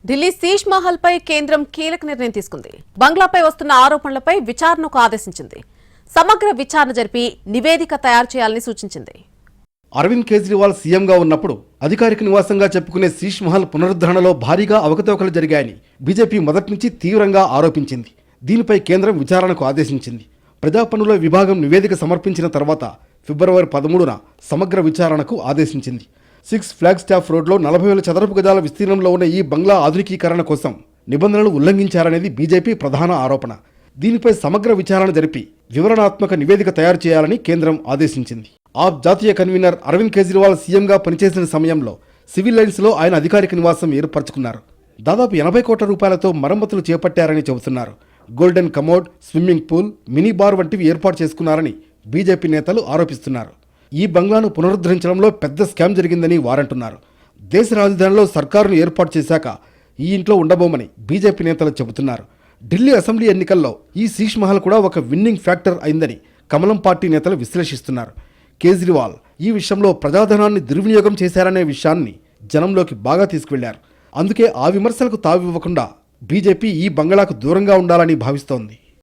ఢిల్లీ శీష్ మహల్ పై కేంద్రం కీలక నిర్ణయం తీసుకుంది. బంగ్లాపై వస్తున్న ఆరోపణలపై విచారణకు ఆదేశించింది. సమగ్ర విచారణ జరిపి నివేదిక తయారు చేయాలని సూచించింది. అరవింద్ కేజ్రీవాల్ సీఎంగా ఉన్నప్పుడు అధికారిక నివాసంగా చెప్పుకునే శీష్ మహల్ పునరుద్ధరణలో భారీగా అవకతవకలు జరిగాయని బీజేపీ మొదటి నుంచి తీవ్రంగా ఆరోపించింది. దీనిపై కేంద్రం విచారణకు ఆదేశించింది. ప్రజాపన్నుల విభాగం నివేదిక సమర్పించిన తర్వాత ఫిబ్రవరి 13న సమగ్ర విచారణకు ఆదేశించింది. 6 ఫ్లాగ్ స్టాఫ్ రోడ్లో 40,000 చదరపు గజాల విస్తీర్ణంలో ఉన్న ఈ బంగ్లా ఆధునికీకరణ కోసం నిబంధనలు ఉల్లంఘించారనేది బీజేపీ ప్రధాన ఆరోపణ. దీనిపై సమగ్ర విచారణ జరిపి వివరణాత్మక నివేదిక తయారు చేయాలని కేంద్రం ఆదేశించింది. ఆప్ జాతీయ కన్వీనర్ అరవింద్ కేజ్రీవాల్ సీఎంగా పనిచేసిన సమయంలో సివిల్ లైన్స్లో ఆయన అధికారిక నివాసం ఏర్పరచుకున్నారు. దాదాపు 80 కోట్ల రూపాయలతో మరమ్మతులు చేపట్టారని చెబుతున్నారు. Golden commode, swimming pool, mini bar వంటివి ఏర్పాటు చేసుకున్నారని బీజేపీ నేతలు ఆరోపిస్తున్నారు. ఈ బంగ్లాను పునరుద్ధరించడంలో పెద్ద స్కామ్ జరిగిందని వారంటున్నారు. దేశ రాజధానిలో సర్కారును ఏర్పాటు చేశాక ఈ ఇంట్లో ఉండబోమని బీజేపీ నేతలు చెబుతున్నారు. ఢిల్లీ అసెంబ్లీ ఎన్నికల్లో ఈ శీష్ మహల్ కూడా ఒక విన్నింగ్ ఫ్యాక్టర్ అయిందని కమలం పార్టీ నేతలు విశ్లేషిస్తున్నారు. కేజ్రీవాల్ ఈ విషయంలో ప్రజాధనాన్ని దుర్వినియోగం చేశారనే విషయాన్ని జనంలోకి బాగా తీసుకువెళ్లారు. అందుకే ఆ విమర్శలకు తావివ్వకుండా బీజేపీ ఈ బంగ్లాకు దూరంగా ఉండాలని భావిస్తోంది.